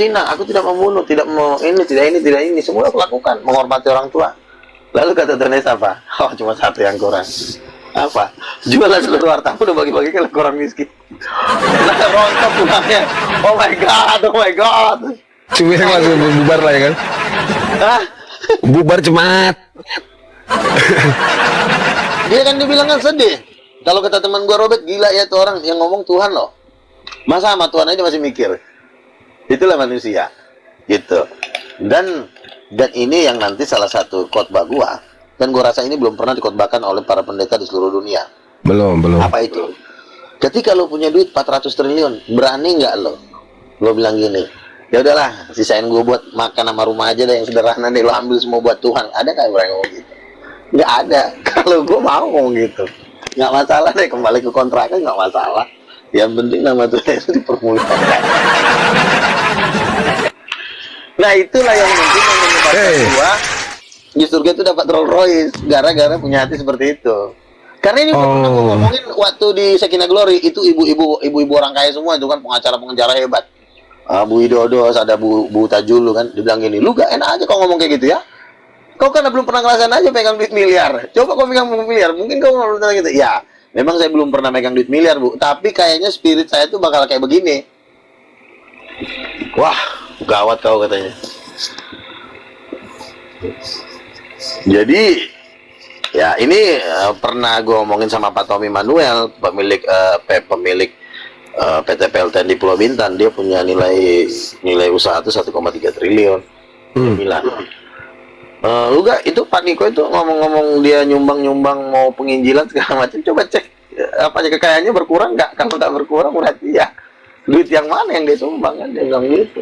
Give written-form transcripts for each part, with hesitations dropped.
Cina, aku tidak membunuh, tidak mau ini, tidak ini. Semua aku lakukan, menghormati orang tua. Lalu kata Tuhan Yesus apa? Oh, cuma satu yang kurang. Apa? Jualah seluruh hartamu udah bagi-bagikan ke orang miskin. Nah, rontok tulangnya. Oh my God, oh my God. Cuma langsung bubar lah ya kan? Hah? Bubar cemat. Dia kan dibilang kan sedih. Kalau kata teman gua Robert, gila ya tuh orang yang ngomong Tuhan loh. Masa sama Tuhan aja masih mikir. Itulah manusia. Gitu. Dan ini yang nanti salah satu khotbah gua. Dan gua rasa ini belum pernah dikhotbahkan oleh para pendeta di seluruh dunia. Belum. Apa itu? Ketika lo punya duit 400 triliun, berani nggak lo? Lo bilang gini, ya udahlah, sisain gua buat makan sama rumah aja deh yang sederhana deh, lo ambil semua buat Tuhan. Ada nggak yang berani ngomong gitu? Nggak ada. Kalau gua mau ngomong gitu, nggak masalah deh, kembali ke kontrakan nggak masalah. Yang penting nama Tuhan itu dipermuliakan. Nah itulah yang penting yang menyebabkan gua di surga itu dapat Rolls Royce gara-gara punya hati seperti itu. Karena ini pernah aku ngomongin waktu di Sekina Glory, itu ibu-ibu orang kaya semua itu kan, pengacara hebat. Bu Widodo, ada Bu Tajulu kan, dibilang gini, lu gak enak aja kau ngomong kayak gitu ya. Kau kan belum pernah ngerasain aja pegang duit miliar. Coba kau pegang miliar, mungkin kau belum pernah gitu. Ya, memang saya belum pernah megang duit miliar, Bu. Tapi kayaknya spirit saya tuh bakal kayak begini. Wah, gawat kau katanya. Jadi, ya ini pernah gue omongin sama Pak Tommy Manuel, pemilik PT PLTN di Pulau Bintan. Dia punya nilai usaha itu 1,3 triliun. Dia bilang, lu gak, itu Pak Niko itu ngomong-ngomong dia nyumbang mau penginjilan segala macam, coba cek apa aja kekayaannya berkurang nggak? Kalau tak berkurang berarti ya duit yang mana yang dia sumbang, kan dia bilang gitu.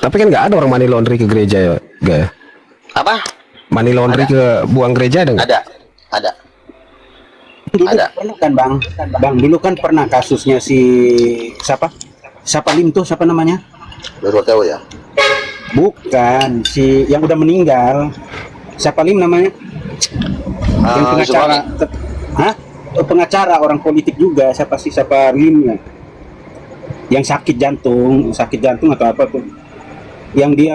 Tapi kan nggak ada orang money laundry ke gereja ya, gak ya? Apa? Money laundry ke buang gereja ada nggak? Ada. Dulu pernah kan bang, dulu kan pernah kasusnya si siapa Lim tuh, siapa namanya? Baru tahu ya. Bukan, si yang udah meninggal. Siapa Lim namanya? Yang pengacara. Hah? Pengacara orang politik juga. Siapa Lim ya? Yang sakit jantung atau apa tuh? Yang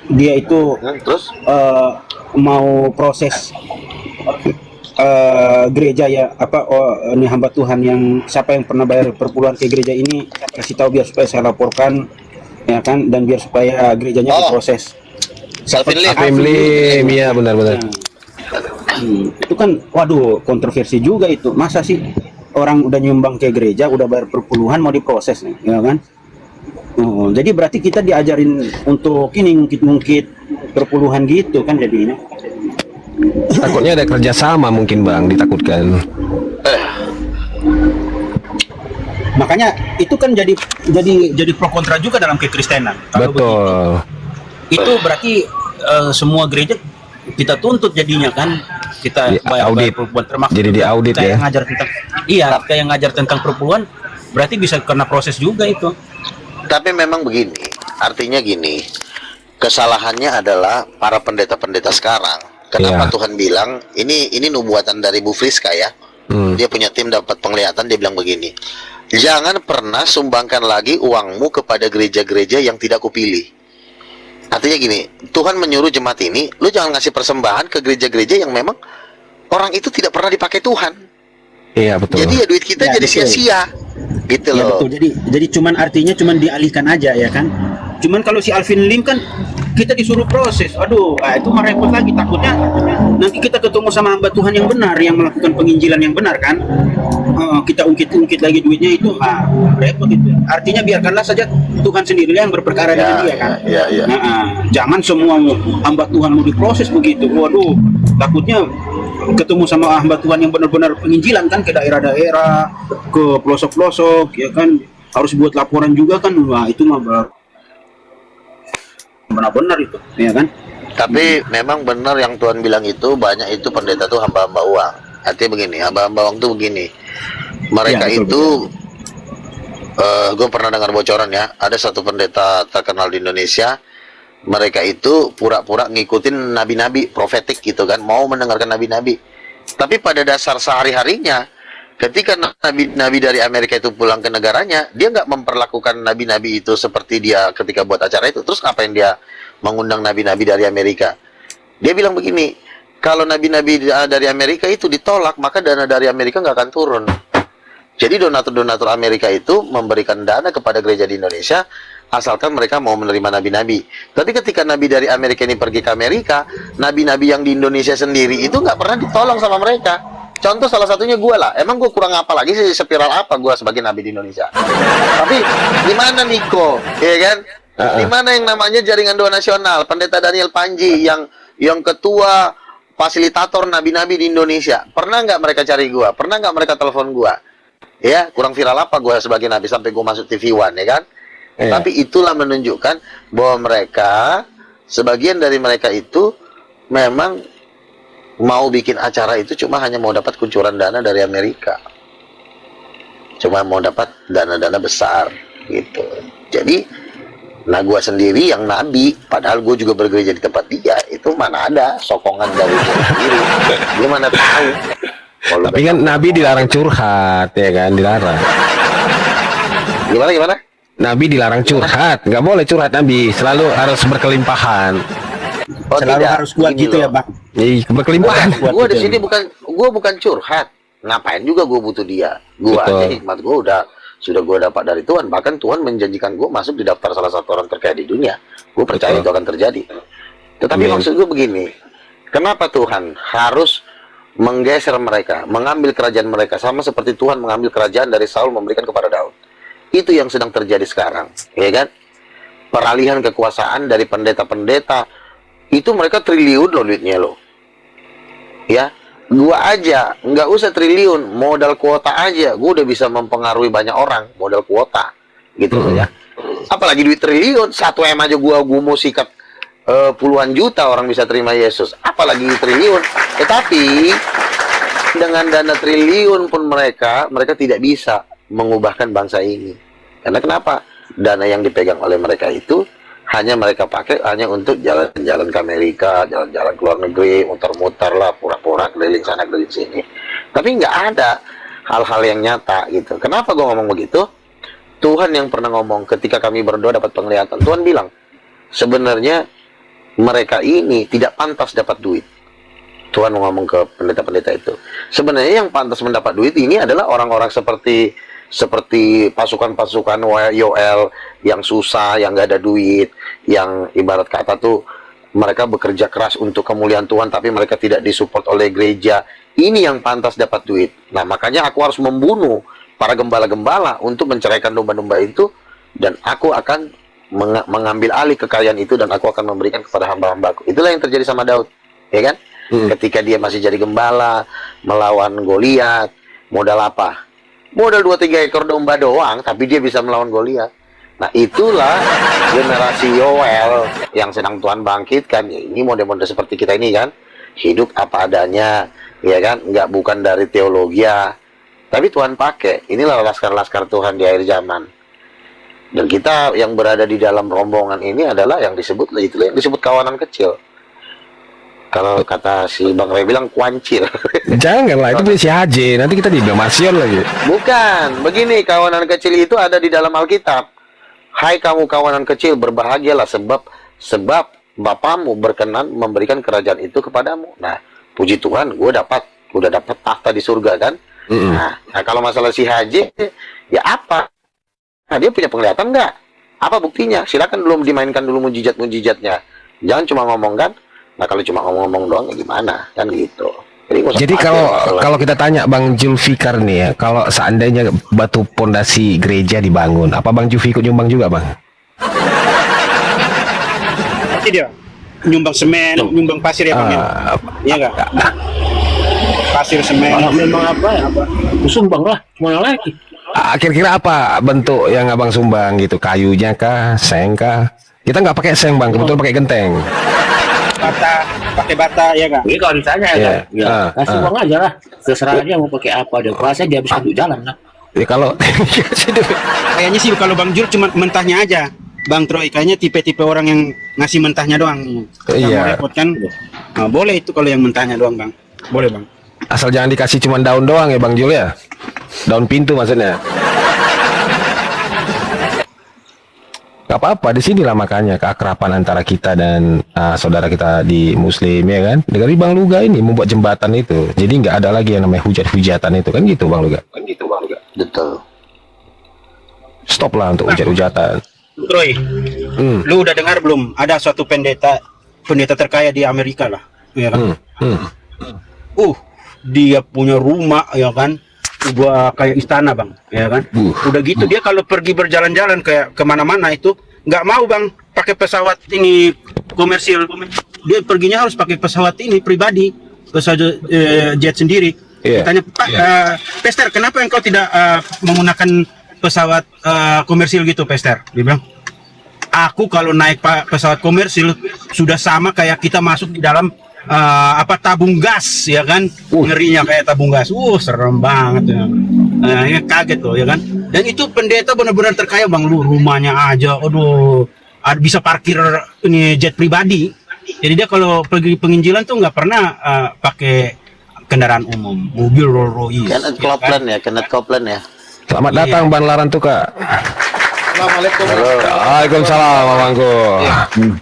dia itu Terus mau proses gereja ya, ini hamba Tuhan yang siapa yang pernah bayar perpuluhan ke gereja ini, kasih tahu biar supaya saya laporkan ya kan, dan biar supaya gerejanya diproses. Alvin Lim, iya benar. Itu kan waduh, kontroversi juga itu. Masa sih orang udah nyumbang ke gereja, udah bayar perpuluhan mau diproses nih, ya kan? Oh, jadi berarti kita diajarin untuk ini ngungkit perpuluhan gitu kan jadinya. Takutnya ada kerjasama mungkin bang, ditakutkan. Makanya itu kan jadi pro kontra juga dalam kekristenan. Kalau Betul. begitu, itu berarti semua gereja kita tuntut jadinya kan, kita audit. Jadi di audit ya. Yang ngajar tentang perpuluhan berarti bisa kena proses juga itu. Tapi memang begini, artinya gini, kesalahannya adalah para pendeta-pendeta sekarang. Kenapa Tuhan bilang ini nubuatan dari Bu Friska ya? Dia punya tim dapat penglihatan, dia bilang begini, jangan pernah sumbangkan lagi uangmu kepada gereja-gereja yang tidak kupilih. Artinya gini, Tuhan menyuruh jemaat ini, lu jangan ngasih persembahan ke gereja-gereja yang memang orang itu tidak pernah dipakai Tuhan. Iya betul. Jadi ya duit kita jadi sia-sia, gitu Ya, loh. betul. Jadi artinya cuman dialihkan aja ya kan. Cuman kalau si Alvin Lim kan kita disuruh proses. Aduh, itu mah repot lagi. Takutnya nanti kita ketemu sama hamba Tuhan yang benar, yang melakukan penginjilan yang benar kan. Kita ungkit lagi duitnya itu, repot itu. Artinya biarkanlah saja Tuhan sendiri yang berperkara dengan dia kan. Jangan semua hamba Tuhan mau diproses begitu. Waduh, takutnya ketemu sama hamba Tuhan yang benar-benar penginjilan kan, ke daerah-daerah, ke pelosok-pelosok ya kan, harus buat laporan juga kan. Wah, itu mah benar-benar itu ya kan. Tapi memang benar yang Tuhan bilang itu, banyak itu pendeta tuh hamba-hamba uang. Artinya begini, hamba-hamba uang tuh begini, mereka ya, betul. Gue pernah dengar bocoran ya, ada satu pendeta terkenal di Indonesia, mereka itu pura-pura ngikutin nabi-nabi profetik gitu kan, mau mendengarkan nabi-nabi, tapi pada dasar sehari-harinya ketika nabi dari Amerika itu pulang ke negaranya, dia nggak memperlakukan nabi-nabi itu seperti dia ketika buat acara itu. Terus ngapain dia mengundang nabi-nabi dari Amerika? Dia bilang begini, kalau nabi-nabi dari Amerika itu ditolak, maka dana dari Amerika nggak akan turun. Jadi donatur-donatur Amerika itu memberikan dana kepada gereja di Indonesia, asalkan mereka mau menerima nabi-nabi. Tapi ketika nabi dari Amerika ini pergi ke Amerika, nabi-nabi yang di Indonesia sendiri itu nggak pernah ditolong sama mereka. Contoh salah satunya gue lah. Emang gue kurang apa lagi sih, spiral apa gue sebagai nabi di Indonesia? Tapi gimana Niko, ya kan? Di mana yang namanya Jaringan Doa Nasional, Pendeta Daniel Panji yang ketua fasilitator nabi-nabi di Indonesia? Pernah nggak mereka cari gue? Pernah nggak mereka telepon gue? Ya, kurang viral apa gue sebagai nabi sampai gue masuk TV One, ya kan? Tapi itulah menunjukkan bahwa mereka, sebagian dari mereka itu memang mau bikin acara itu cuma hanya mau dapat kucuran dana dari Amerika. Cuma mau dapat dana-dana besar gitu. Jadi, nah gue sendiri yang nabi, padahal gue juga bergereja di tempat dia, itu mana ada sokongan dari gue sendiri. Dia mana tahu. Tapi kan nabi dilarang curhat, ya kan, dilarang. Gimana? Nabi dilarang curhat, nggak boleh curhat nabi, selalu harus berkelimpahan. Selalu tidak. harus kuat Gini gitu loh. ya, Bang. Ih, berkelimpahan. Gue di sini bukan curhat. Ngapain juga gue butuh dia? Gue aja hikmat gue sudah gue dapat dari Tuhan. Bahkan Tuhan menjanjikan gue masuk di daftar salah satu orang terkaya di dunia. Gue percaya itu akan terjadi. Tetapi maksud gue begini, kenapa Tuhan harus menggeser mereka, mengambil kerajaan mereka, sama seperti Tuhan mengambil kerajaan dari Saul memberikan kepada Daud? Itu yang sedang terjadi sekarang, ya kan? Peralihan kekuasaan dari pendeta-pendeta, itu mereka triliun loh duitnya loh. Ya, gua aja nggak usah triliun, modal kuota aja gua udah bisa mempengaruhi banyak orang, modal kuota gitu ya. Apalagi duit triliun, 1 M aja gua mau sikat puluhan juta orang bisa terima Yesus, apalagi triliun. Tetapi dengan dana triliun pun mereka tidak bisa mengubahkan bangsa ini. Karena kenapa? Dana yang dipegang oleh mereka itu hanya mereka pakai hanya untuk jalan-jalan ke Amerika, jalan-jalan ke luar negeri, muter-muter lah, pura-pura keliling sana keliling sini. Tapi nggak ada hal-hal yang nyata gitu. Kenapa gue ngomong begitu? Tuhan yang pernah ngomong ketika kami berdoa dapat penglihatan. Tuhan bilang, sebenarnya mereka ini tidak pantas dapat duit. Tuhan ngomong ke pendeta-pendeta itu. Sebenarnya yang pantas mendapat duit ini adalah orang-orang seperti pasukan-pasukan Yoel yang susah, yang gak ada duit, yang ibarat kata tuh mereka bekerja keras untuk kemuliaan Tuhan, tapi mereka tidak disupport oleh gereja. Ini yang pantas dapat duit. Nah, makanya aku harus membunuh para gembala-gembala untuk menceraikan domba-domba itu, dan aku akan mengambil alih kekayaan itu, dan aku akan memberikan kepada hamba-hambaku. Itulah yang terjadi sama Daud, ya kan? Ketika dia masih jadi gembala melawan Goliat, modal apa? Modal 2-3 ekor domba doang, tapi dia bisa melawan Goliat. Nah, itulah generasi Yoel yang sedang Tuhan bangkitkan. Ya, ini model-model seperti kita ini kan, hidup apa adanya, ya kan, bukan dari teologi ya, tapi Tuhan pakai. Inilah laskar-laskar Tuhan di akhir zaman. Dan kita yang berada di dalam rombongan ini adalah yang disebut kawanan kecil. Kalau kata si Bang Ray bilang kuancil. Janganlah, itu punya si HJ, nanti kita dibilang Marsion lagi. Bukan, begini, kawanan kecil itu ada di dalam Alkitab. Hai kamu kawanan kecil, berbahagialah sebab Bapamu berkenan memberikan kerajaan itu kepadamu. Nah, puji Tuhan, udah dapat tahta di surga kan. Nah, kalau masalah si HJ, ya apa? Nah, dia punya penglihatan nggak? Apa buktinya? Silakan belum dimainkan dulu mujizat-mujizatnya. Jangan cuma ngomong kan. Nah, kalau cuma ngomong-ngomong doang ya gimana? Kan gitu. Jadi kalau kita tanya Bang Julfikar nih ya, kalau seandainya batu pondasi gereja dibangun, apa Bang Julfi ikut nyumbang juga, Bang? Pasti dia nyumbang semen, nyumbang pasir ya, Bang. Iya nggak? Pasir, semen. Memang apa? Sumbang lah, mana lagi? Kira-kira apa bentuk yang Abang sumbang gitu? Kayunya kah, seng kah? Kita nggak pakai seng, Bang, kebetulan pakai genteng. Pakai bata ya kan? Ini kalau ditanya ya, kasih uang aja lah, terserah aja mau pakai apa, dia kuasa dia bisa untuk jalan lah. Ya kalau kayaknya sih kalau Bang Jul cuma mentahnya aja, Bang Troy kayaknya tipe-tipe orang yang ngasih mentahnya doang. Iya. Repot kan? Nah, boleh itu kalau yang mentahnya doang, Bang. Boleh, Bang. Asal jangan dikasih cuma daun doang ya Bang Jul ya. Daun pintu maksudnya. Gak apa-apa, di sinilah makanya keakraban antara kita dan saudara kita di Muslim, ya kan? Dari Bang Luga ini membuat jembatan itu, jadi nggak ada lagi yang namanya hujat-hujatan itu, kan gitu Bang Luga? Betul. Stop lah untuk hujat-hujatan. Troy, lu udah dengar belum? Ada suatu pendeta terkaya di Amerika lah, ya kan? Dia punya rumah, ya kan? Gua kayak istana, Bang, ya kan? Udah gitu dia kalau pergi berjalan-jalan kayak kemana-mana itu nggak mau, Bang, pakai pesawat ini komersil. Dia perginya harus pakai pesawat ini pribadi, pesawat jet sendiri. Tanya, Pak, Pester, kenapa engkau tidak menggunakan pesawat komersil gitu, Pester? Dia bilang, aku kalau naik pesawat komersil sudah sama kayak kita masuk di dalam tabung gas, ya kan? Ngerinya kayak tabung gas. Serem banget ya. Ini kaget loh, ya kan? Dan itu pendeta benar-benar terkaya, Bang. Lu rumahnya aja, bisa parkir ini jet pribadi. Jadi dia kalau pergi penginjilan tuh nggak pernah pakai kendaraan umum, mobil Rolls Royce. Kenneth Copeland ya. Selamat datang Bang Larantuka. Assalamualaikum. Waalaikumsalam, Bangku.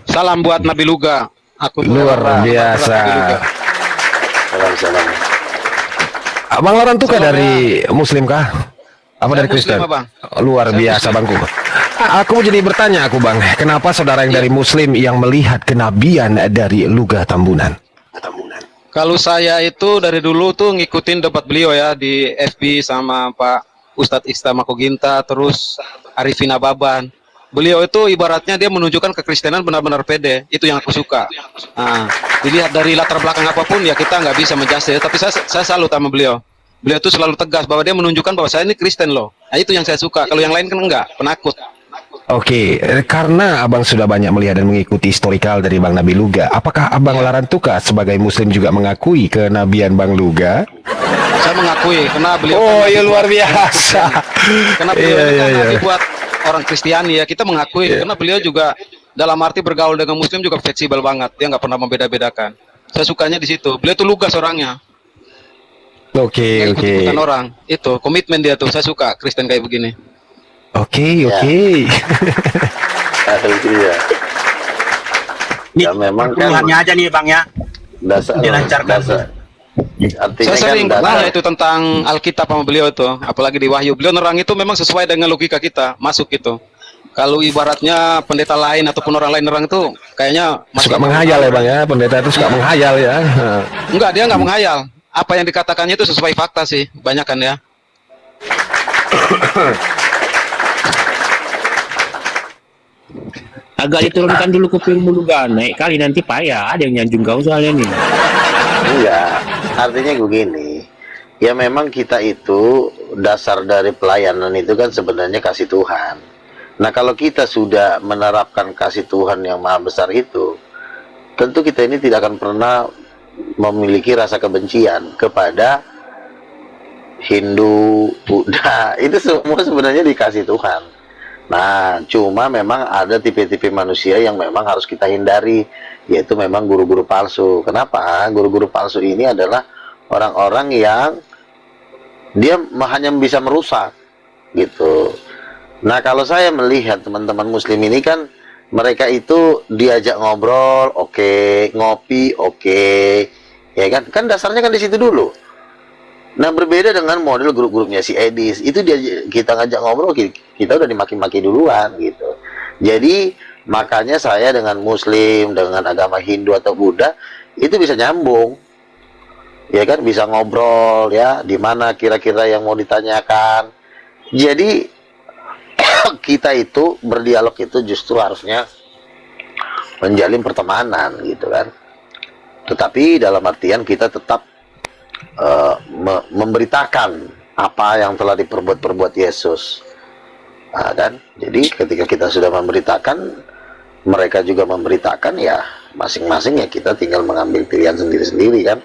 Salam buat Nabi Luga. Aku Luar biasa. Salam. Bang Larantuka dari Muslim kah? Apa dari Kristen? Muslim, Bang. Luar biasa, Bangku. Aku jadi bertanya, Bang, kenapa saudara yang dari Muslim yang melihat kenabian dari Luga Tambunan? Kalau saya itu dari dulu tuh ngikutin debat beliau ya di FB sama Pak Ustadz Istama Koginta, terus Arifin Ababan. Beliau itu ibaratnya dia menunjukkan kekristenan benar-benar pede. Itu yang aku suka. Dilihat dari latar belakang apapun ya kita nggak bisa menjudge. Tapi saya salut sama beliau. Beliau itu selalu tegas bahwa dia menunjukkan bahwa saya ini Kristen loh. Nah, itu yang saya suka. Kalau yang lain kan enggak, penakut. Oke, karena Abang sudah banyak melihat dan mengikuti historikal dari Bang Nabi Luga, apakah Abang Larantuka sebagai Muslim juga mengakui kenabian Bang Luga? Saya mengakui karena beliau Luar biasa. Karena beliau nabi buat orang Kristiani ya, kita mengakui karena beliau juga dalam arti bergaul dengan Muslim juga fleksibel banget, dia nggak pernah membeda-bedakan. Saya sukanya di situ. Beliau tuh lugas orangnya. Oke. Ikut-ikutan orang itu komitmen dia tuh. Saya suka Kristen kayak begini. Oke. Ya memang kan aja nih, Bang, ya. Dilancarkan. Saya sering bertanya itu tentang Alkitab sama beliau itu, apalagi di Wahyu. Beliau nerang itu memang sesuai dengan logika kita, masuk gitu. Kalau ibaratnya pendeta lain ataupun orang lain nerang itu kayaknya suka menghayal ya, Bang ya. Pendeta itu suka menghayal ya. Enggak, dia nggak menghayal. Apa yang dikatakannya itu sesuai fakta sih, banyak kan ya. Agak diturunkan dulu kupingmu Luga, naik kali nanti payah. Ada yang nyanjung kau soalnya nih. Enggak, artinya begini. Ya memang kita itu dasar dari pelayanan itu kan sebenarnya kasih Tuhan. Nah kalau kita sudah menerapkan kasih Tuhan yang maha besar itu, tentu kita ini tidak akan pernah memiliki rasa kebencian kepada Hindu, Buddha. Itu semua sebenarnya dikasih Tuhan. Nah, cuma memang ada tipe-tipe manusia yang memang harus kita hindari, yaitu memang guru-guru palsu. Kenapa? Guru-guru palsu ini adalah orang-orang yang dia hanya bisa merusak, gitu. Nah, kalau saya melihat teman-teman Muslim ini kan, mereka itu diajak ngobrol, oke, ngopi, oke, ya kan? Kan dasarnya kan di situ dulu. Nah berbeda dengan model grup-grupnya si Edis, itu dia kita ngajak ngobrol, kita udah dimaki-maki duluan gitu. Jadi makanya saya dengan Muslim, dengan agama Hindu atau Buddha itu bisa nyambung, ya kan, bisa ngobrol ya, di mana kira-kira yang mau ditanyakan. Jadi kita itu berdialog itu justru harusnya menjalin pertemanan gitu kan. Tetapi dalam artian kita tetap memberitakan apa yang telah diperbuat Yesus, kan? Jadi ketika kita sudah memberitakan, mereka juga memberitakan, ya masing-masing ya kita tinggal mengambil pilihan sendiri-sendiri kan,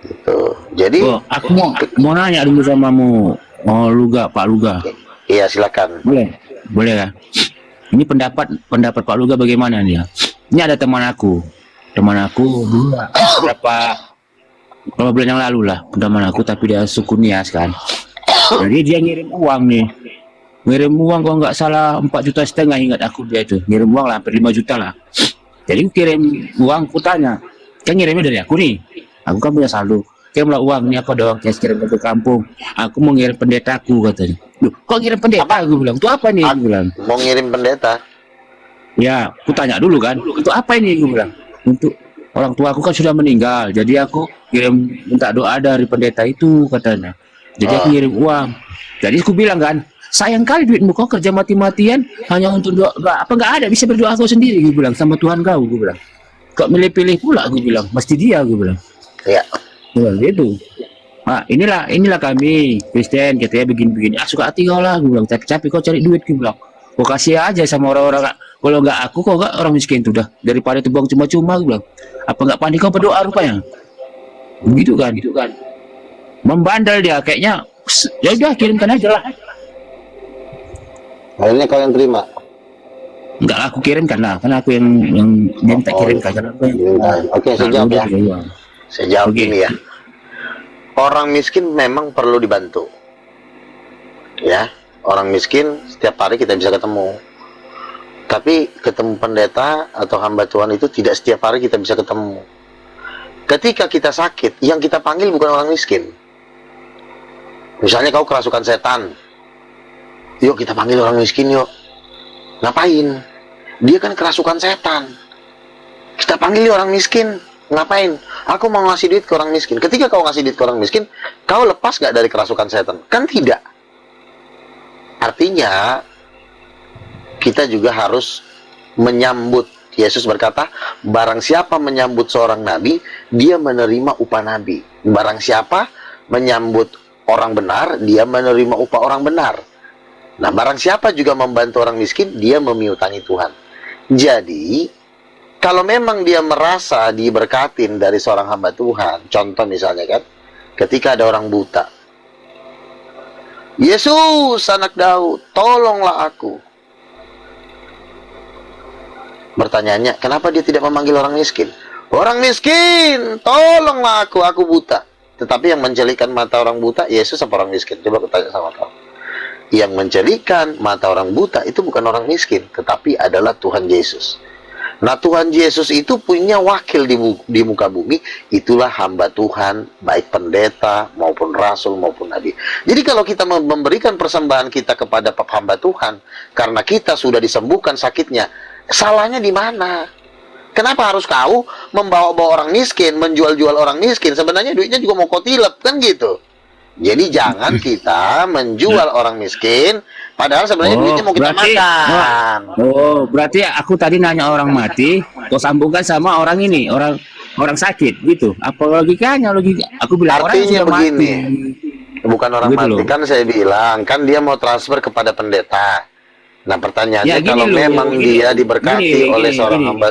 gitu. Jadi aku mau nanya dulu sama Luga, Pak Luga. Iya silakan. Boleh kan? Ini pendapat Pak Luga bagaimana nih ya? Ini ada teman aku dulu berapa bulan yang lalu lah, teman aku, tapi dia suku Nias kan. Jadi dia ngirim uang nih. Ngirim uang kalau nggak salah 4,5 juta, ingat aku dia itu. Ngirim uang lah hampir 5 juta lah. Jadi aku kirim uang, aku tanya, kan ngirimnya dari aku nih. Aku kan punya saldo. Kirimlah uang nih apa dong? Saya kirim ke kampung. Aku mau ngirim pendetaku katanya. Loh, kok ngirim pendeta? Aku bilang, itu apa nih? Aku bilang. Mau ngirim pendeta. Ya, aku tanya dulu kan, untuk apa ini? Aku bilang, untuk orang tua aku kan sudah meninggal, jadi aku kirim minta doa dari pendeta itu katanya. Jadi aku ngirim uang. Jadi aku bilang kan, sayang kali duitmu, kau kerja mati-matian hanya untuk doa, apa nggak ada bisa berdoa kau sendiri? Gue bilang sama Tuhan kau, gue bilang. Kok milih-pilih pula? Gue bilang, mesti dia, gue bilang. Iya. Gitu. Nah, inilah kami Kristen, katanya begini-begini. Ah, suka hati kau lah, gue bilang. Capek-capek kau cari duit, gue bilang. Kau kasih aja sama orang-orang. Kalau nggak aku, kok nggak orang miskin tuh dah. Daripada itu buang cuma-cuma, gue bilang. Apa nggak panik kau berdoa rupanya? Gitu kan. Membandel dia, kayaknya. Ya udah, kirimkan aja lah. Akhirnya kau yang terima. Enggak, aku kirimkan lah. Karena aku yang dia minta kirimkan. Karena aku yang Oke, saya jawab ya. Iya. Saya jawab Oke. gini ya. Orang miskin memang perlu dibantu. Ya, orang miskin setiap hari kita bisa ketemu. Tapi ketemu pendeta atau hamba Tuhan itu tidak setiap hari kita bisa ketemu. Ketika kita sakit, yang kita panggil bukan orang miskin. Misalnya kau kerasukan setan. Yuk kita panggil orang miskin yuk. Ngapain? Dia kan kerasukan setan. Kita panggil orang miskin. Ngapain? Aku mau ngasih duit ke orang miskin. Ketika kau ngasih duit ke orang miskin, kau lepas gak dari kerasukan setan? Kan tidak. Artinya, kita juga harus menyambut. Yesus berkata, barang siapa menyambut seorang nabi, dia menerima upah nabi. Barang siapa menyambut orang benar, dia menerima upah orang benar. Nah, barang siapa juga membantu orang miskin, dia memiutangi Tuhan. Jadi, kalau memang dia merasa diberkatin dari seorang hamba Tuhan, contoh misalnya kan, ketika ada orang buta, Yesus anak Daud, tolonglah aku. Pertanyaannya, kenapa dia tidak memanggil orang miskin? Orang miskin, tolonglah aku buta. Tetapi yang menjelikan mata orang buta, Yesus apa orang miskin? Coba aku tanya sama kamu. Yang menjelikan mata orang buta itu bukan orang miskin, tetapi adalah Tuhan Yesus. Nah, Tuhan Yesus itu punya wakil di muka bumi, itulah hamba Tuhan, baik pendeta maupun rasul maupun nabi. Jadi kalau kita memberikan persembahan kita kepada hamba Tuhan, karena kita sudah disembuhkan sakitnya, salahnya di mana? Kenapa harus kau membawa-bawa orang miskin, menjual-jual orang miskin? Sebenarnya duitnya juga mau kau tilep, kan gitu. Jadi jangan kita menjual orang miskin, padahal sebenarnya duitnya mau kita makan. Berarti aku tadi nanya orang mati, kau sambungkan sama orang ini, orang sakit gitu. Apa logikanya? Aku bilang artinya orang begini, mati. bukan orang Gitu mati loh. kan saya bilang, kan dia mau transfer kepada pendeta. Nah pertanyaannya, Ya, gini kalau loh, memang gini. dia diberkati oleh seorang hamba,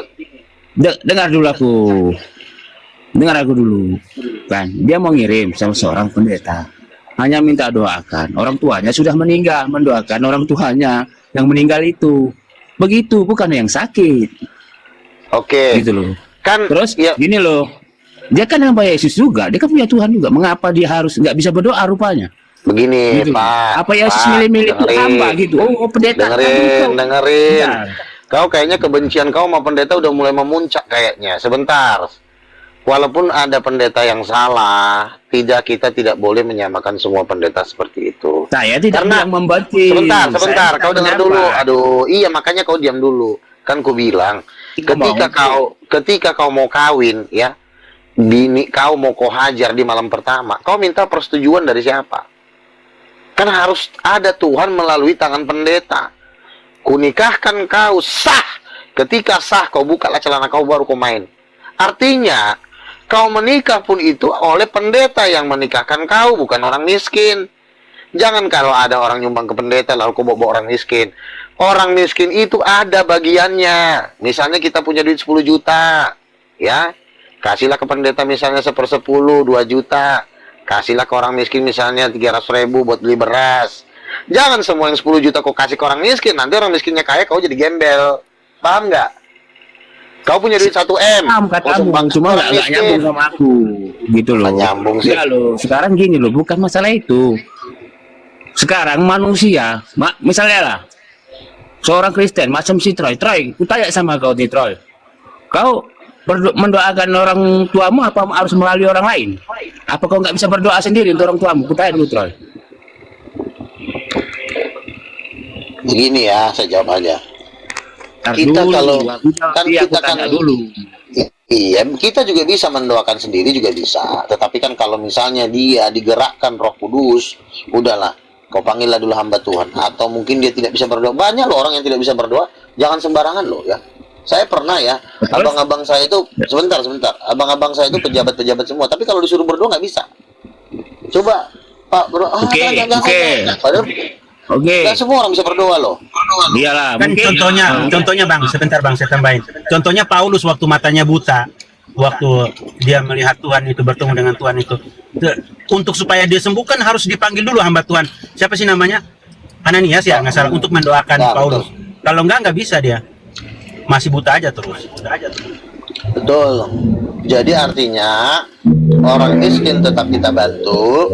Dengar dulu dulu kan, dia mau ngirim sama seorang pendeta, hanya minta doakan. Orang tuanya sudah meninggal, mendoakan orang tuanya yang meninggal itu. Begitu, bukan yang sakit. oke, Gitu loh. kan Terus ya, gini loh, dia kan hamba Yesus juga, dia kan punya Tuhan juga. Mengapa dia harus nggak bisa berdoa rupanya? begini Gitu. Pak. Apa Yesus Pak, milih-milih tuh dengerin. hamba gitu? Oh pendeta. Dengerin. Bentar. Kau kayaknya kebencian kau sama pendeta udah mulai memuncak kayaknya. Sebentar. Walaupun ada pendeta yang salah, kita tidak boleh menyamakan semua pendeta seperti itu. Saya tidak Karena- bilang membantu. Sebentar, kau dengar dulu. Aduh, iya makanya kau diam dulu. Kan kau bilang, ketika kau mau kawin, ya, bini kau mau kau hajar di malam pertama, kau minta persetujuan dari siapa? Kan harus ada Tuhan melalui tangan pendeta. Kunikahkan kau, sah. Ketika sah, kau bukalah celana kau baru kau main. Artinya, kau menikah pun itu oleh pendeta yang menikahkan kau, bukan orang miskin. Jangan kalau ada orang nyumbang ke pendeta lalu kau bawa orang miskin. Orang miskin itu ada bagiannya. Misalnya kita punya duit 10 juta, ya, kasihlah ke pendeta misalnya 1/10, 2 juta. Kasihlah ke orang miskin misalnya 300.000 buat beli beras. Jangan semua yang 10 juta kau kasih ke orang miskin, nanti orang miskinnya kaya kau jadi gembel. Paham nggak? Kau punya duit 1 M, Paham kau katamu, sumbang ke cuma orang nggak miskin. nyambung sama aku, gitu loh. Nggak nyambung sih. Enggak loh, sekarang gini loh, bukan masalah itu. sekarang manusia, misalnya lah, seorang Kristen macam si Troy, ku tanya sama kau nih Troy, kau mendoakan orang tuamu apa harus melalui orang lain? Apa kau nggak bisa berdoa sendiri untuk orang tuamu? Ku tanya dulu Troy. Begini ya, saya jawab aja. Ntar Kita dulu, kalau kan kita tanya dulu. Iya, kita juga bisa mendoakan sendiri juga bisa. Tetapi kan kalau misalnya dia digerakkan Roh Kudus, udahlah, kau panggillah dulu hamba Tuhan. Atau mungkin dia tidak bisa berdoa. Banyak loh orang yang tidak bisa berdoa. Jangan sembarangan loh ya. Saya pernah ya, abang-abang saya itu sebentar. Abang-abang saya itu pejabat-pejabat semua. Tapi kalau disuruh berdoa nggak bisa. Coba Pak bro, Padahal nggak semua orang bisa berdoa loh. Iyalah, Kan mungkin contohnya Bang, sebentar Bang, saya tambahin. Contohnya Paulus waktu matanya buta, waktu dia melihat Tuhan itu, bertemu dengan Tuhan itu. Untuk supaya dia sembuh kan harus dipanggil dulu hamba Tuhan. Siapa sih namanya? Ananias ya, nggak salah, untuk mendoakan Ya, Paulus. betul. Kalau nggak bisa dia. Masih buta aja terus. Betul. Jadi artinya orang miskin tetap kita bantu.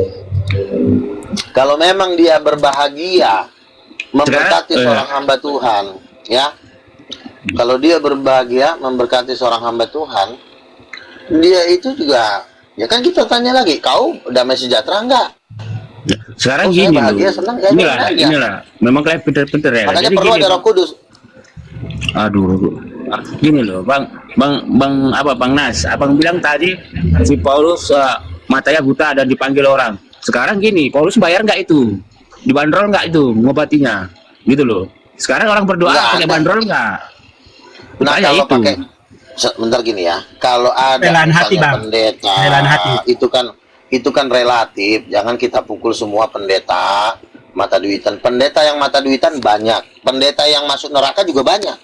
Kalau memang dia berbahagia memberkati seorang hamba Tuhan, ya. Kalau dia berbahagia memberkati seorang hamba Tuhan, dia itu juga, ya kan kita tanya lagi, kau damai sejahtera enggak? sekarang saya gini bahagia, loh. senang, saya baik aja. Inilah, memang kalian pinter-pinter ya. Makanya Jadi perlu gini, ada Roh Kudus. aduh, gini loh, Bang Nas, abang bilang tadi si Paulus matanya buta dan dipanggil orang. Sekarang gini, Paulus bayar nggak itu? Dibanderol nggak itu ngobatinya? Gitu loh. Sekarang orang berdoa Nggak pakai ada. bandrol nggak? Nah, Tanya kalau itu. pakai sebentar gini ya, kalau ada Relaan hati, misalnya Bang. pendeta, Relaan hati. itu kan relatif. Jangan kita pukul semua pendeta mata duitan. Pendeta yang mata duitan banyak, pendeta yang masuk neraka juga banyak.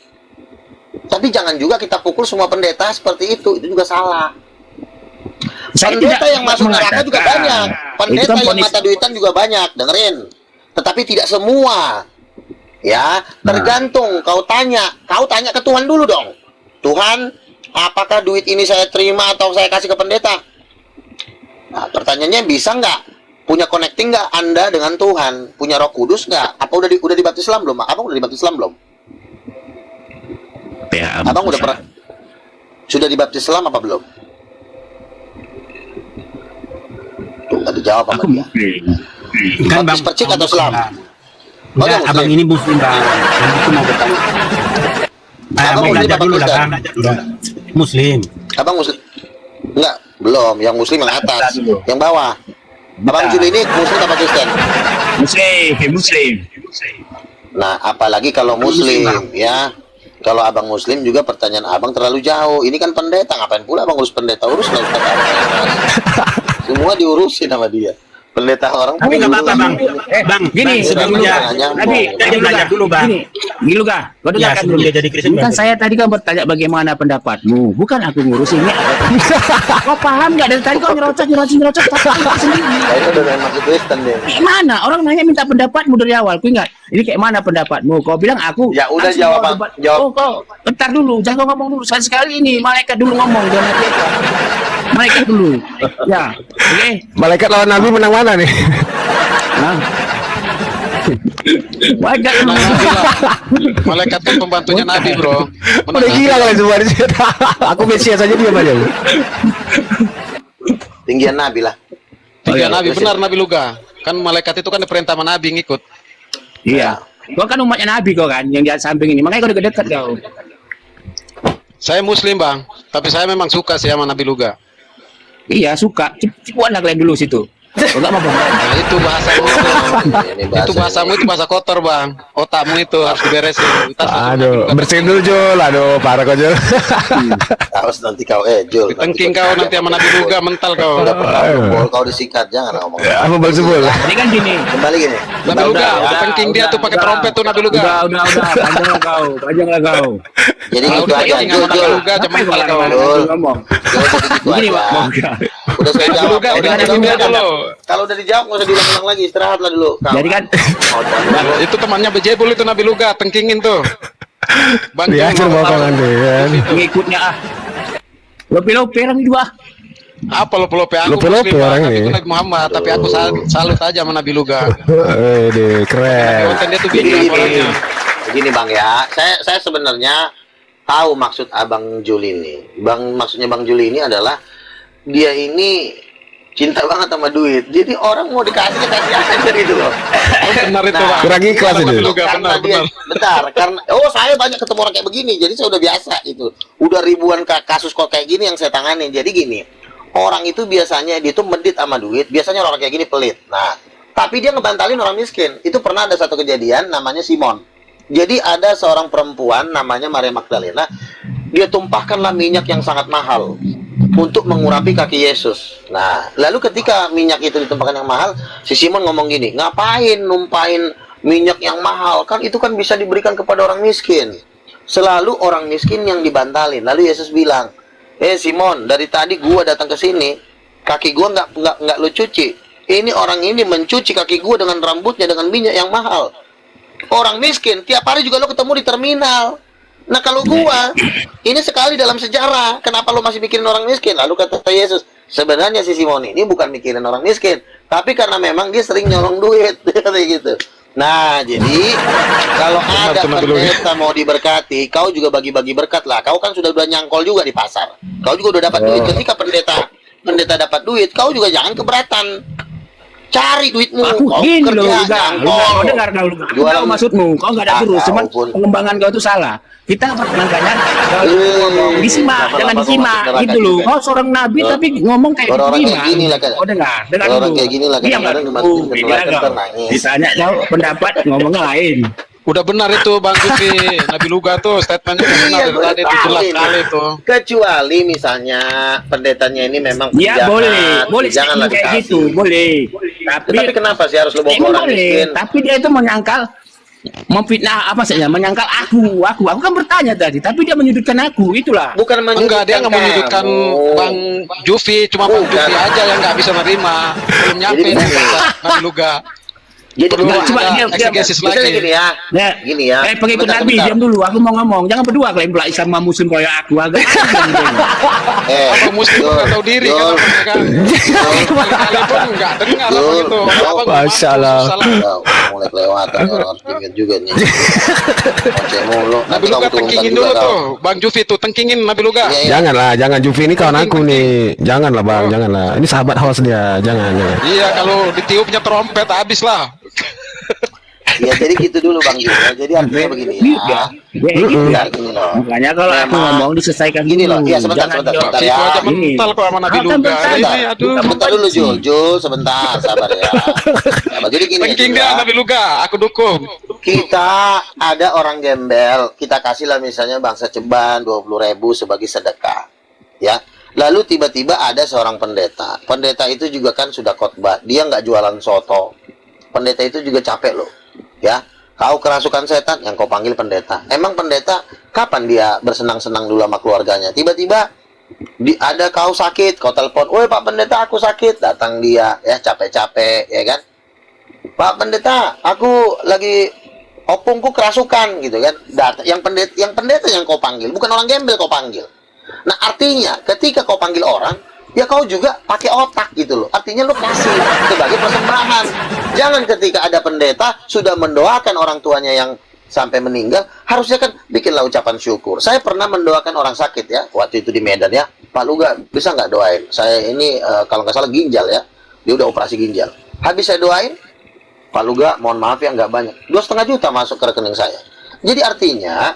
Tapi jangan juga kita pukul semua pendeta seperti itu juga salah. Saya Pendeta tidak yang masuk neraka juga mengatakan. banyak, Itu pendeta kan yang ponis- mata duitan juga banyak. Dengerin, tetapi tidak semua. Ya, tergantung. Kau tanya ke Tuhan dulu dong. Tuhan, apakah duit ini saya terima atau saya kasih ke pendeta? Nah, pertanyaannya bisa nggak? Punya connecting nggak Anda dengan Tuhan? Punya Roh Kudus nggak? Apa udah dibaptis Islam belum? Abang udah dibaptis Islam belum? Ya, Abang udah pernah sudah dibaptis Islam apa belum? Tuh, nggak dijawab sama Aku dia. Kan Baptis percik atau Islam? Enggak, Muslim. abang ini Muslim Bang. Itu mau bertanya. Abang Mau Muslim belajar apa dulu lah Kristen? Bang. Muslim. Abang Muslim? Enggak, belum. Yang Muslim yang atas, yang bawah. Abang Juli ini Muslim apa Kristen? Muslim. Nah, apalagi kalau Muslim, ya. Kalau abang Muslim juga pertanyaan abang terlalu jauh. Ini kan pendeta, ngapain pula abang urus pendeta? Urus lah Ustaz abang. Semua diurusin sama dia. Pendeta orang. Tapi nggak apa-apa Bang. Bang, Gini, Bang, sebelum sebelumnya Nabi, Kita belajar dulu Bang. Gini lu Kak, kau Ya, dengarkan sebelum dulu. dia jadi Kristen, Ini kan Bang. saya tadi kan bertanya bagaimana pendapatmu, bukan aku ngurusin ini. Kau paham nggak dari tadi kau nyerocos tapi aku sendiri. Ya, itu udah masuk Kristen deh. Kayak mana? Orang nanya minta pendapatmu dari awal, ku ingat. Ini kayak mana pendapatmu? Kau bilang aku. Ya udah, langsung jawab, kau Bang. debat. Jawab. Oh kau, bentar dulu, jangan kau ngomong dulu. Sekali ini malaikat dulu ngomong, jangan nanti aku. Malaikat dulu. Ya, oke. Malaikat lawan Nabi menang mana nih? Nah. Malaikat dulu. Malaikat kan pembantunya Nabi, bro. Udah gila kalian semua di sini. Aku Mesias aja dia aja. Tinggian Nabi lah. Tiga Oh, iya. Nabi, benar Nabi Luga. Kan malaikat itu kan diperintah sama Nabi ngikut. Iya. Kau kan umatnya Nabi kau kan, yang di samping ini. Makanya kau dekat-dekat kau. Saya Muslim, Bang. Tapi saya memang suka sih sama Nabi Luga. Iya, suka. Cipuan lah kalian dulu situ. Kau nggak mau bang? Nah, itu bahasamu itu. Ini Itu bahasamu itu bahasa kotor, Bang. Otakmu itu harus diberesin. Kita Aduh, bersihin dulu Jul. Aduh, parah kau Jul. Harus nanti kau Jul. Tengking kau nanti sama Nabi Luga mental kau. Udah pernah pukul kau disikat, jangan ngomong. Apa bang sebul? Ini kan gini. Kembali gini. Nabi Luga, tengking dia tuh pakai trompet tuh Nabi Luga. Udah. Panjang lah kau. Jadi Ah, gitu udah, aja. tengking Jul, sama Nabi Jul. Luga aja mental kau. Jul. Ngomong. Jul, jadi gitu Begini aja. Bang. Udah saya Nabi jawab. Luga, Udah udah jawab. dia dulu. Kalau udah dijawab nggak usah diulang-ulang lagi, istirahatlah dulu. Kau. Jadi kan Oh, jangan. Itu temannya Bejebul itu Nabi Luga, tengkingin tuh. Bang, Dia jangan mau tahu. nanti kan. pengikutnya ah. Lope orang itu ah. Apa lope-lope aku Lope-lope Muslim, Bang. orang Aku ini. itu Nabi Muhammad, tapi aku salut aja sama Nabi Luga. Keren. Konten dia tuh Begini, bijak orangnya. begini Bang ya, saya sebenarnya tahu maksud Abang Juli ini. Maksudnya Bang Juli ini adalah dia ini cinta banget sama duit. Jadi orang mau dikasih aja gitu loh. Oh, benar itu, Nah, Bang. kurang ikhlas Nabi itu. Luga, Karena benar, dia, benar. bentar, karena saya banyak ketemu orang kayak begini, jadi saya udah biasa itu. Udah ribuan kasus kok kayak gini yang saya tangani. Jadi gini, orang itu biasanya dia tuh medit sama duit, biasanya orang kayak gini pelit. Nah, tapi dia ngebantalin orang miskin. Itu pernah ada satu kejadian namanya Simon. Jadi ada seorang perempuan namanya Maria Magdalena, dia tumpahkanlah minyak yang sangat mahal untuk mengurapi kaki Yesus. Nah, lalu ketika minyak itu ditumpahkan yang mahal, si Simon ngomong gini, ngapain numpahin minyak yang mahal? Kan itu kan bisa diberikan kepada orang miskin. Selalu orang miskin yang dibantalin. Lalu Yesus bilang, Simon, dari tadi gua datang ke sini, kaki gua nggak lu cuci. Ini orang ini mencuci kaki gua dengan rambutnya dengan minyak yang mahal. Orang miskin tiap hari juga lo ketemu di terminal. Nah kalau gua ini sekali dalam sejarah, kenapa lo masih mikirin orang miskin? Lalu kata Yesus, sebenarnya si Simon ini bukan mikirin orang miskin, tapi karena memang dia sering nyolong duit kayak gitu. Nah jadi kalau ada pendeta mau diberkati, kau juga bagi-bagi berkat lah. Kau kan sudah nyangkol juga di pasar, kau juga udah dapat duit. Ketika pendeta dapat duit, kau juga jangan keberatan. Cari duitmu. Aku Kau gini loh, kerja, kau dengar kau, aku tahu maksudmu, kau nggak ada terus, cuman ampun. pengembangan kau itu salah. Kita makanya Eh, disimak, lama-lama jangan kau disimak, masuk neraka gitu loh. juga. Kau seorang nabi Oh. tapi ngomong kayak Orang-orang disimak. kayak gini lah, kan? Oh dengar Orang dulu. kayak gini lah, Iya, kadang-kadang Bang. dimasukin ke Ini neraka, lah ntar kau. nangis. Ditanya kau pendapat ngomongnya lain. Udah benar itu Bang Sufi, Nabi Luga tuh statementnya benar Iya, dari gua tadi itu tahu jelas ini. sekali tuh. Kecuali misalnya pendetanya ini memang Ya penjahat, boleh janganlah statement kayak dikasih. gitu, boleh. Tapi kenapa sih harus lo bawa ke Emang orang boleh, miskin? tapi dia itu menyangkal memfitnah apa saja, menyangkal aku kan bertanya tadi, tapi dia menyudutkan aku, itulah. Bukan Enggak, dia nggak menyudutkan kamu. Bang Jufi, cuma Bang Bukan. Jufi aja yang nggak bisa nerima. Belum nyampe Jadi nih begini. Nabi Luga. Jadi Perlu Enggak, cuma ada dia- exegesis misalnya lagi. gini ya, Nah, gini ya. pengikut Bentar, Nabi, bentar. diam dulu, aku mau ngomong. Jangan berdua klaim pula sama muslim kayak aku, agak Abang Muslim Jul, nggak tahu diri Jul, kan, abang, kan? Kali pun nggak dengar apa Jul, gitu. Jul. Abang Masya Allah. salah. Udah mulai kelewatan orang harus ingat juga nih. Ngoceh mulu. Nabi Nanti Luga kamu turunkan tengkingin juga dulu kau. tuh, Bang Jufi tuh tengkingin Nabi Luga. Iya, iya. Janganlah, jangan Jufi ini kawan aku nih. Janganlah Bang, janganlah. Ini sahabat host dia. Jangan. Iya, kalau ditiupnya trompet habis lah. Ya jadi gitu dulu Bang Jul. Jadi artinya begini ya. Ya gini loh. Makanya kalau aku Memang. ngomong diselesaikan Gini loh, dulu. iya, sebentar, Jangan sebentar, jawab. sebentar Itu ya. aja Ini. mental kok sama Nabi Akan Luga. bertanya. Ini aduh. Sebentar dulu Jul, sebentar, sabar ya. Sabar. Jadi gini Tengking Jul, dia ya. Nabi Luga, aku dukung. Kita ada orang gembel, kita kasihlah misalnya bangsa ceban 20.000 sebagai sedekah, ya. Lalu tiba-tiba ada seorang pendeta. Pendeta itu juga kan sudah khotbah, dia nggak jualan soto. Pendeta itu juga capek loh, ya. Kau kerasukan setan, yang kau panggil pendeta. Emang pendeta kapan dia bersenang-senang dulu sama keluarganya? Tiba-tiba ada kau sakit, kau telepon, "Woi Pak Pendeta, aku sakit." Datang dia, ya capek-capek, ya kan? "Pak Pendeta, aku lagi opungku kerasukan," gitu kan. Yang pendeta yang kau panggil, bukan orang gembel kau panggil. Nah, artinya ketika kau panggil orang, ya kau juga pakai otak gitu loh. Artinya lu kasih sebagai persembahan. Jangan ketika ada pendeta sudah mendoakan orang tuanya yang sampai meninggal, harusnya kan bikinlah ucapan syukur. Saya pernah mendoakan orang sakit ya, waktu itu di Medan ya. "Pak Luga, bisa nggak doain? Saya ini kalau nggak salah ginjal ya. Dia udah operasi ginjal." Habis saya doain, "Pak Luga, mohon maaf ya nggak banyak. 2,5 juta masuk ke rekening saya." Jadi artinya,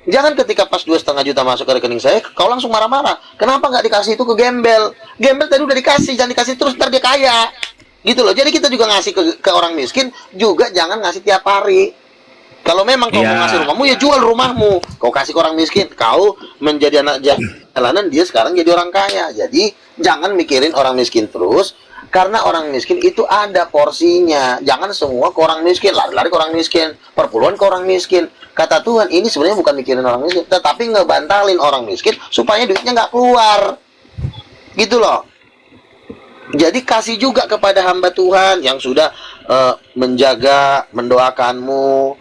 jangan ketika pas 2,5 juta masuk ke rekening saya, kau langsung marah-marah. Kenapa nggak dikasih itu ke gembel? Gembel tadi udah dikasih, jangan dikasih terus, ntar dia kaya. Gitu loh. Jadi kita juga ngasih ke orang miskin, juga jangan ngasih tiap hari. Kalau memang kau Iya. mau ngasih rumahmu, ya jual rumahmu. Kau kasih ke orang miskin, kau menjadi anak jalanan, dia sekarang jadi orang kaya. Jadi jangan mikirin orang miskin terus, karena orang miskin itu ada porsinya. Jangan semua ke orang miskin, lari-lari ke orang miskin, perpuluhan ke orang miskin. Kata Tuhan, ini sebenarnya bukan mikirin orang miskin, tetapi ngebantalin orang miskin supaya duitnya nggak keluar. Gitu loh. Jadi kasih juga kepada hamba Tuhan yang sudah menjaga, mendoakanmu,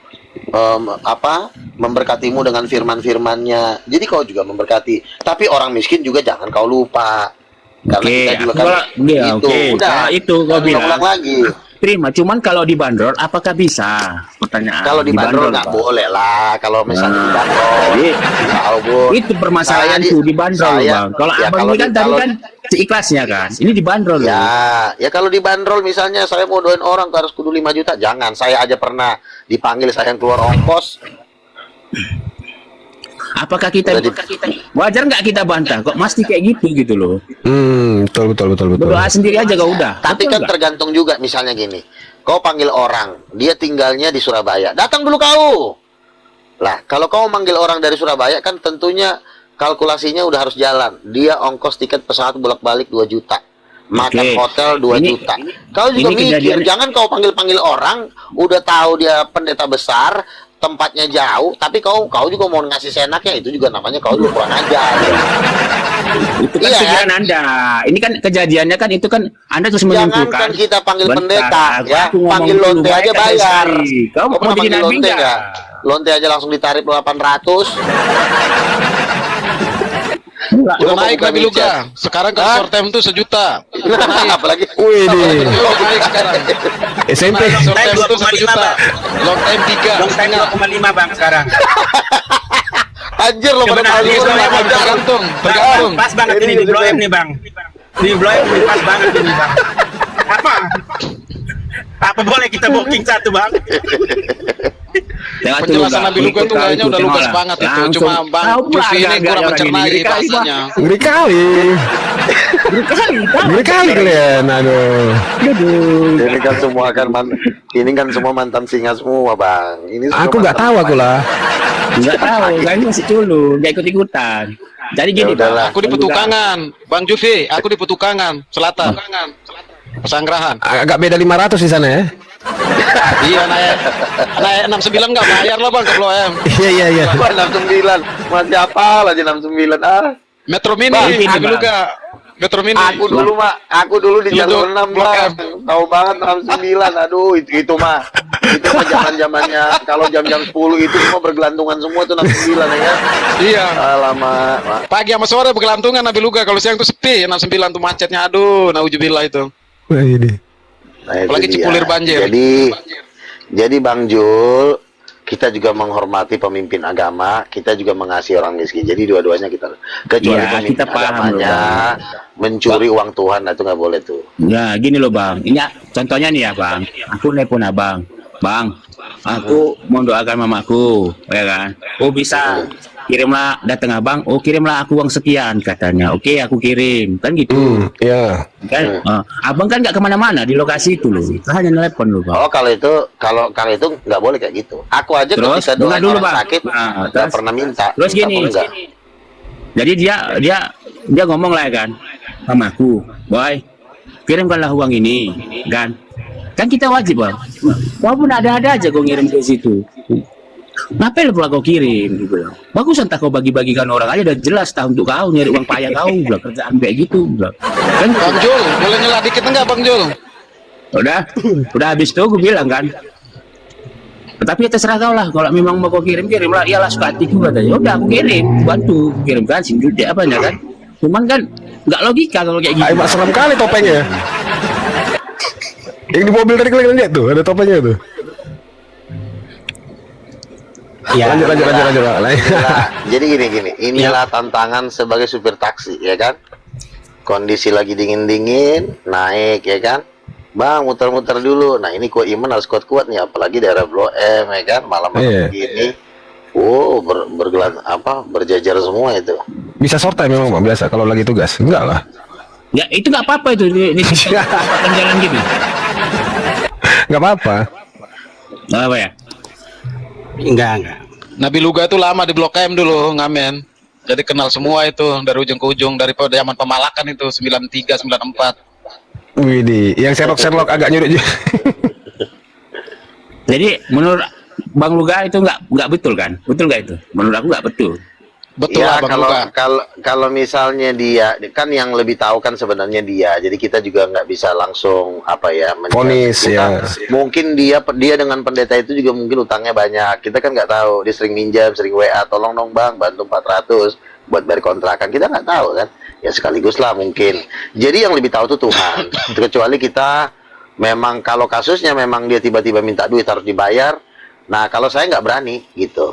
memberkatimu dengan firman-firmannya. Jadi kau juga memberkati. Tapi orang miskin juga jangan kau lupa. Karena Oke, kita juga aku kan iya, itu oke. udah. Kalau itu kau Jangan bilang ulang lagi. terima, cuman kalau dibanderol apakah bisa? Pertanyaan. Kalau dibanderol nggak Bang. boleh lah. Kalau misalnya Nah, dibanderol, jadi, tahu Bu. Itu permasalahanku Saya dibanderol, Bang. Kalau ya, abang kalau ini kan tadi kalau- kan seikhlasnya kan. Ini dibanderol. loh. Ya kalau dibanderol misalnya saya mau doain orang harus kudu 5 juta, jangan. Saya aja pernah dipanggil saya yang keluar ongkos. Apakah kita Jadi- wajar nggak kita bantah? Kok mesti kayak gitu loh? Betul. Berdoa sendiri aja gak udah. Tapi Betul kan nggak? tergantung juga, misalnya gini, kau panggil orang, dia tinggalnya di Surabaya, datang dulu kau. Lah, kalau kau manggil orang dari Surabaya kan tentunya kalkulasinya udah harus jalan. Dia ongkos tiket pesawat bolak-balik 2 juta. Makan Oke. hotel 2 Ini- juta. Kau juga ini mikir, kejadian- jangan kau panggil-panggil orang, udah tahu dia pendeta besar, tempatnya jauh, tapi kau juga mau ngasih senaknya, itu juga namanya kau juga kurang ajar. Itu kan Iya, pikiran Anda. Ini kan kejadiannya kan itu kan Anda terus menyimpulkan. Jangankan kita panggil Bentar, pendeta, ya, aku ngomong panggil dulu, lonte baik aja ada bayar. sekali. Kau mau pernah jadi panggil nabi lonte nggak? nggak? Lonte aja langsung ditarif 800. Udah Coba naik buka Nabi micet. Luga. Sekarang kan short time tuh 1 juta. Udah naik. Apalagi Wih, di Udah naik sekarang. SMP. Short time tuh 1 2,5, juta. Bang. Long time 3. Long time 2,5 Bang sekarang. anjir lo pada Sebenarnya panggil itu orang memang ajar. Tergantung. Bang, Tergantung. pas banget ini di Blow M nih Bang. Di Blow M nih, pas banget ini Bang. Apa boleh kita booking satu Bang? Jangan Penjelasan dulu, Nabi Luga tuh kayaknya udah lugas banget itu. Langsung. Cuma Bang Tahu pula Jufi ini agak-agak kurang orang mencernai ini. bahasanya. Ngeri kali kalian. Aduh. Ini kan semua ini kan semua mantan singa semua bang. Ini semua Aku nggak mantan tahu aku lah. Nggak tahu, kan masih dulu, nggak ikut-ikutan. Jadi gini, Ya udahlah. Aku di Petukangan, Bang Jufi. Aku di Petukangan, Selatan. Pesanggerahan. Agak beda 500 di sana ya. Iya naik 69 nggak bayar lah Bang ke Blow M. Iya. Wah, 69 masih apa lagi 69 ah. Metro Mini, Bang, ini, Nabi Bang. Luga. Metro Mini. Aku dulu di Iya, jalur Dok. 6 Blok bang. M. Tahu banget 69. Aduh, itu mah zaman-zamannya kalau jam-jam 10 itu semua bergelantungan semua tuh 69 ya kan. Iya. Alamak. Pagi sama sore bergelantungan Nabi Luga. Kalau siang tuh sepi, 69 tuh macetnya. Aduh, naujubillah itu. Wah, ini. Nah, itu Apalagi dia. Cipulir banjir. Jadi Bang Jul, kita juga menghormati pemimpin agama, kita juga mengasihi orang miskin. Jadi dua-duanya kita, kecuali Iya, pemimpin kita paham agamanya loh, mencuri uang Tuhan, nah, itu nggak boleh tuh. Ya gini loh Bang, ini contohnya nih ya Bang, aku nelpon abang, Bang, aku mau doakan mamaku, ya kan? Oh bisa, kirimlah datang abang, oh kirimlah aku uang sekian katanya, oke aku kirim, kan gitu, Iya. kan? Abang kan nggak kemana-mana di lokasi itu loh, hanya nelpon loh Bang. Oh kalau itu nggak boleh kayak gitu. Aku aja Terus, ketika dengar doain dulu, orang Bang. sakit Nah, nggak terus? pernah minta. Terus Minta gini, apa enggak. jadi dia ngomong lah ya kan, mamaku, boy, kirimkanlah uang ini, kan? Kan kita wajib Bang, walaupun ada-ada aja kau ngirim ke situ. Ngapain pula kau kirim? Gitu. Bagus entah kau bagi-bagikan orang aja udah jelas tahu untuk kau nyari uang payah kau, bilang kerjaan kayak gitu, bilang. Kan Bang Jul, boleh nyela dikit enggak Bang Jul? udah habis itu gue bilang kan. Tapi ya terserah kau lah, kalau memang mau kau kirim lah, iyalah suka hatiku katanya. Udah aku kirim, bantu kirimkan sih gede apanya kan. Cuman kan nggak logika kalau kayak gitu. Ayo, serem kali topengnya. Yang di mobil tadi kalian lihat tuh, ada topengnya tuh. Iya. Lanjut. Inilah, jadi gini, inilah tantangan sebagai supir taksi, ya kan? Kondisi lagi dingin-dingin, naik, ya kan? Bang, muter-muter dulu. Nah, ini kok iman harus kuat-kuat nih, apalagi daerah Blow M, ya kan? Malam-malam Iya. begini. Oh, berjajar semua itu. Bisa short time memang Bang, biasa kalau lagi tugas. Enggak lah. Ya itu nggak apa-apa itu di jalan gitu. Enggak apa-apa. Nggak apa ya? Enggak. Nabi Luga itu lama di Blok M dulu ngamen. Jadi kenal semua itu dari ujung ke ujung, dari zaman pemalakan itu 93 94. Widih, yang Sherlock agak nyurik juga. Jadi menurut Bang Luga itu nggak betul kan? Betul nggak itu? Menurut aku nggak betul. Betul Ya, lah Bang kalau Luka. kalau misalnya dia kan yang lebih tahu kan sebenarnya dia. Jadi kita juga nggak bisa langsung apa ya Vonis, ya. Mungkin dia dengan pendeta itu juga mungkin utangnya banyak. Kita kan nggak tahu. Dia sering minjam, sering WA, tolong dong Bang, bantu 400 buat bayar kontrakan. Kita nggak tahu kan. Ya sekaligus lah mungkin. Jadi yang lebih tahu tuh Tuhan. Kecuali kita memang kalau kasusnya memang dia tiba-tiba minta duit harus dibayar. Nah, kalau saya nggak berani gitu.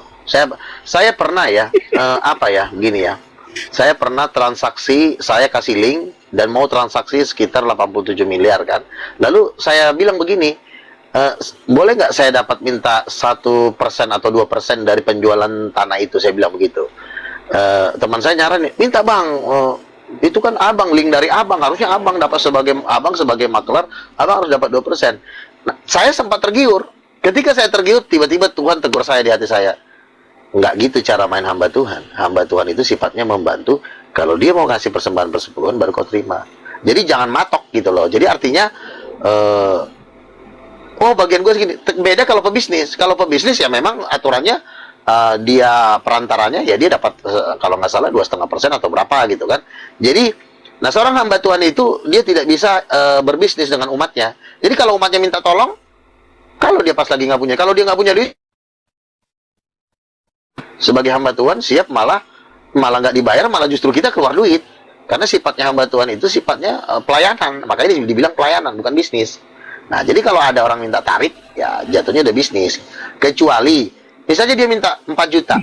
Saya pernah ya apa ya gini ya, saya pernah transaksi, saya kasih link dan mau transaksi sekitar 87 miliar kan, lalu saya bilang begini, boleh nggak saya dapat minta 1% atau 2% dari penjualan tanah itu, saya bilang begitu. Teman saya nyaran, minta Bang, itu kan abang, link dari abang, harusnya abang dapat sebagai maklar, abang harus dapat 2%. Nah, saya sempat tergiur. Ketika saya tergiur, tiba-tiba Tuhan tegur saya di hati saya. Nggak gitu cara main hamba Tuhan. Hamba Tuhan itu sifatnya membantu. Kalau dia mau kasih persembahan persepuluhan, baru kau terima. Jadi jangan matok gitu loh. Jadi artinya, oh bagian gue segini. Beda kalau pebisnis. Kalau pebisnis ya memang aturannya dia perantaranya ya dia dapat kalau nggak salah 2,5% atau berapa gitu kan. Jadi, nah seorang hamba Tuhan itu dia tidak bisa berbisnis dengan umatnya. Jadi kalau umatnya minta tolong, kalau dia pas lagi nggak punya, kalau dia nggak punya duit, sebagai hamba Tuhan siap malah nggak dibayar, malah justru kita keluar duit, karena sifatnya hamba Tuhan itu sifatnya pelayanan, makanya dibilang pelayanan bukan bisnis. Nah jadi kalau ada orang minta tarif ya jatuhnya udah bisnis. Kecuali misalnya dia minta 4 juta,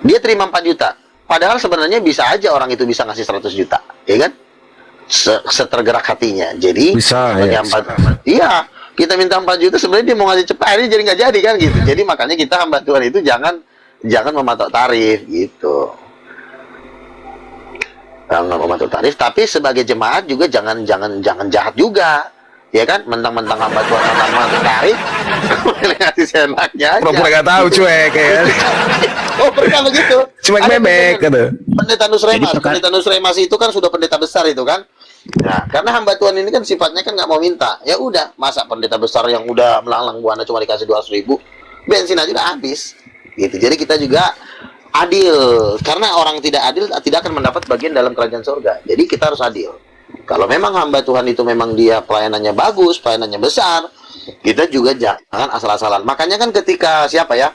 dia terima 4 juta, padahal sebenarnya bisa aja orang itu bisa ngasih 100 juta, ya kan, setergerak hatinya. Jadi Bisa, ya. Iya, kita minta 4 juta sebenarnya dia mau ngasih cepat, akhirnya jadi nggak jadi kan gitu. Jadi makanya kita hamba Tuhan itu jangan mematok tarif gitu. Nggak mematok tarif, tapi sebagai jemaat juga jangan jahat juga, ya kan? Mentang-mentang hamba Tuhan mematok tarif, boleh ngasih seenaknya aja. Pura-pura nggak tahu cuek ya. Oh pernah begitu. Cuek Ada bebek gitu. Pendeta Nusremas, Jadi, Pendeta Nusremas itu kan sudah pendeta besar itu kan. Nah, karena hamba Tuhan ini kan sifatnya kan nggak mau minta. Ya udah, masa pendeta besar yang udah melanglang buana cuma dikasih 200.000, bensin aja udah habis. Gitu. Jadi kita juga adil. Karena orang tidak adil tidak akan mendapat bagian dalam kerajaan surga. Jadi kita harus adil. Kalau memang hamba Tuhan itu memang dia pelayanannya bagus, pelayanannya besar, kita juga jangan asal-asalan. Makanya kan ketika siapa ya?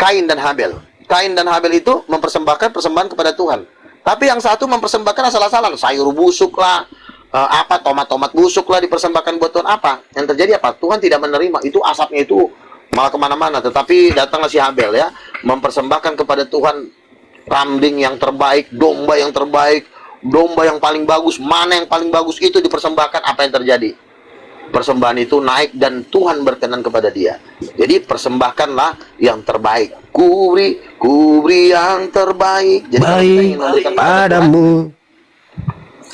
Kain dan Habel. Kain dan Habel itu mempersembahkan persembahan kepada Tuhan. Tapi yang satu mempersembahkan asal-asalan, sayur busuk lah, tomat-tomat busuk lah dipersembahkan buat Tuhan. Apa? Yang terjadi apa? Tuhan tidak menerima. Itu asapnya itu malah kemana-mana. Tetapi datanglah si Habel ya, mempersembahkan kepada Tuhan kambing yang terbaik, domba yang terbaik, domba yang paling bagus. Mana yang paling bagus itu dipersembahkan. Apa yang terjadi? Persembahan itu naik dan Tuhan berkenan kepada dia. Jadi persembahkanlah yang terbaik. Kubri yang terbaik. Jadi Baik padamu.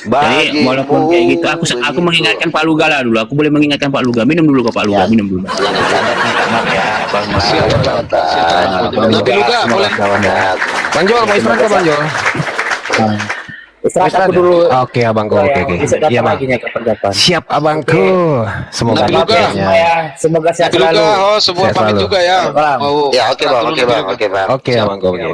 Jadi walaupun kayak gitu, aku mengingatkan Pak Luga lah dulu. Aku boleh mengingatkan Pak Luga. Minum dulu ke Pak Luga, minum dulu. Tapi juga boleh. Bang Jol, mau istirahat ke Bang Jol? Istirahat aku dulu. Oke abangku, oke. Bisa Iya datang bang. lagi nih kapan-kapan. Siap abangku. Semoga Nabi juga. Semoga sehat Tapi juga, selalu. semua Sehat pamit selalu. juga ya. Bang. Ya oke bang. Oke abangku.